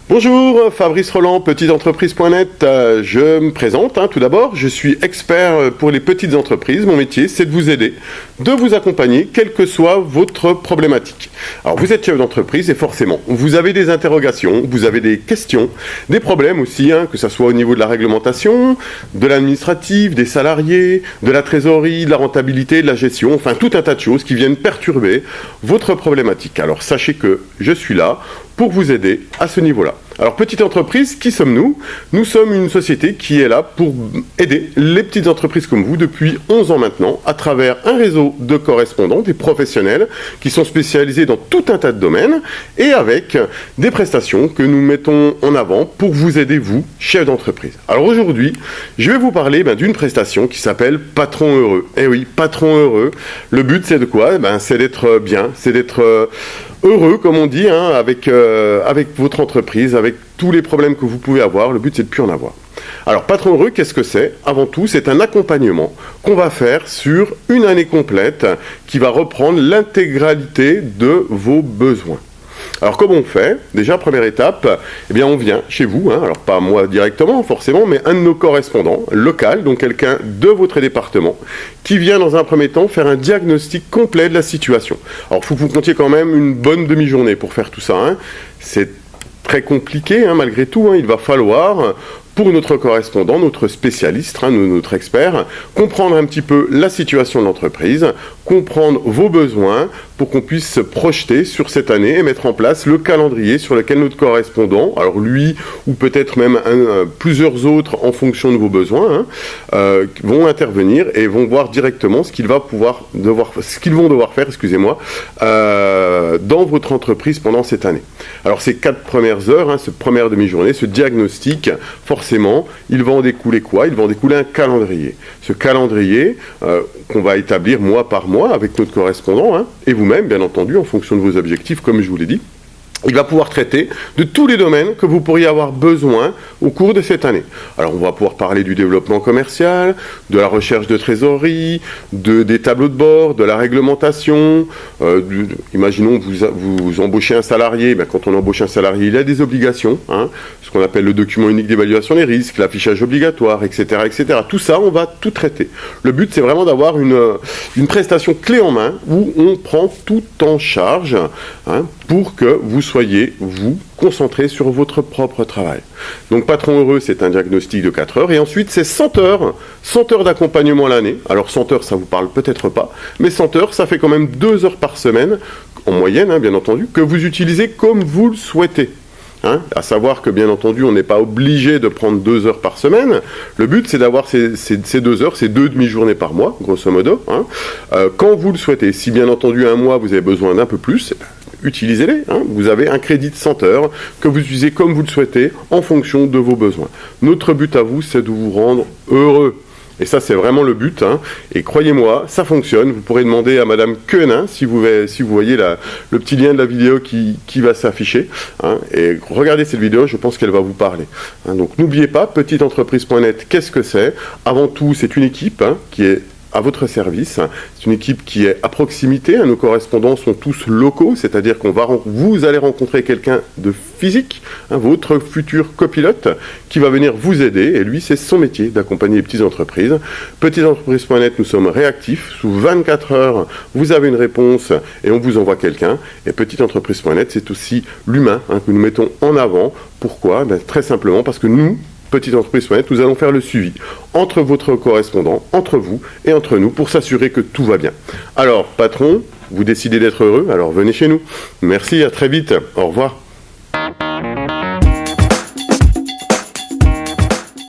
Bonjour, Fabrice Roland, petitesentreprise.net. Je me présente, tout d'abord, je suis expert pour les petites entreprises. Mon métier, c'est de vous aider, de vous accompagner, quelle que soit votre problématique. Alors, vous êtes chef d'entreprise et forcément, vous avez des interrogations, vous avez des questions, des problèmes aussi, que ce soit au niveau de la réglementation, de l'administratif, des salariés, de la trésorerie, de la rentabilité, de la gestion, enfin tout un tas de choses qui viennent perturber votre problématique. Alors, sachez que je suis là pour vous aider à ce niveau-là. Alors, petite entreprise, qui sommes-nous? Nous sommes une société qui est là pour aider les petites entreprises comme vous depuis 11 ans maintenant, à travers un réseau de correspondants, des professionnels qui sont spécialisés dans tout un tas de domaines, et avec des prestations que nous mettons en avant pour vous aider, vous, chef d'entreprise. Alors aujourd'hui, je vais vous parler d'une prestation qui s'appelle Patron Heureux. Eh oui, Patron Heureux. Le but, c'est de quoi? C'est d'être bien, c'est d'être heureux, comme on dit, avec votre entreprise, avec tous les problèmes que vous pouvez avoir. Le but, c'est de ne plus en avoir. Alors, Patron Heureux, qu'est-ce que c'est? Avant tout, c'est un accompagnement qu'on va faire sur une année complète qui va reprendre l'intégralité de vos besoins. Alors, comment on fait? Déjà, première étape, on vient chez vous, alors pas moi directement forcément, mais un de nos correspondants local, donc quelqu'un de votre département, qui vient dans un premier temps faire un diagnostic complet de la situation. Alors, il faut que vous comptiez quand même une bonne demi-journée pour faire tout ça. C'est très compliqué, malgré tout. Il va falloir, pour notre correspondant, notre spécialiste, notre expert, comprendre un petit peu la situation de l'entreprise, comprendre vos besoins pour qu'on puisse se projeter sur cette année et mettre en place le calendrier sur lequel notre correspondant, alors lui ou peut-être même plusieurs autres en fonction de vos besoins, vont intervenir et vont voir directement ce qu'ils vont devoir faire, dans votre entreprise pendant cette année. Alors ces 4 premières heures, cette première demi-journée, ce diagnostic, forcément, il va en découler quoi? Il va en découler un calendrier. Ce calendrier qu'on va établir mois par mois avec notre correspondant, et vous-même, bien entendu, en fonction de vos objectifs, comme je vous l'ai dit, il va pouvoir traiter de tous les domaines que vous pourriez avoir besoin au cours de cette année. Alors, on va pouvoir parler du développement commercial, de la recherche de trésorerie, des tableaux de bord, de la réglementation. Imaginons que vous embauchez un salarié. Quand on embauche un salarié, il a des obligations, ce qu'on appelle le document unique d'évaluation des risques, l'affichage obligatoire, etc., etc. Tout ça, on va tout traiter. Le but, c'est vraiment d'avoir une prestation clé en main où on prend tout en charge, pour que vous soyez, vous, concentré sur votre propre travail. Donc, Patron Heureux, c'est un diagnostic de 4 heures. Et ensuite, c'est 100 heures d'accompagnement l'année. Alors, 100 heures, ça vous parle peut-être pas. Mais 100 heures, ça fait quand même 2 heures par semaine, en moyenne, bien entendu, que vous utilisez comme vous le souhaitez. À savoir que, bien entendu, on n'est pas obligé de prendre 2 heures par semaine. Le but, c'est d'avoir ces 2 heures, ces 2 demi-journées par mois, grosso modo, quand vous le souhaitez. Si, bien entendu, un mois, vous avez besoin d'un peu plus, utilisez-les. Vous avez un crédit de 100 heures que vous utilisez comme vous le souhaitez en fonction de vos besoins. Notre but à vous, c'est de vous rendre heureux. Et ça, c'est vraiment le but. Et croyez-moi, ça fonctionne. Vous pourrez demander à Madame Quenin, si vous voyez le petit lien de la vidéo qui va s'afficher. Et regardez cette vidéo, je pense qu'elle va vous parler. Donc n'oubliez pas, petiteentreprise.net, qu'est-ce que c'est? Avant tout, c'est une équipe qui est à votre service. C'est une équipe qui est à proximité. Nos correspondants sont tous locaux, c'est-à-dire vous allez rencontrer quelqu'un de physique, votre futur copilote, qui va venir vous aider. Et lui, c'est son métier d'accompagner les petites entreprises. Petiteentreprise.net, nous sommes réactifs. Sous 24 heures, vous avez une réponse et on vous envoie quelqu'un. Et petiteentreprise.net, c'est aussi l'humain que nous mettons en avant. Pourquoi? Très simplement parce que nous, petiteentreprise.net, nous allons faire le suivi entre votre correspondant, entre vous et entre nous pour s'assurer que tout va bien. Alors, patron, vous décidez d'être heureux, alors venez chez nous. Merci, à très vite. Au revoir.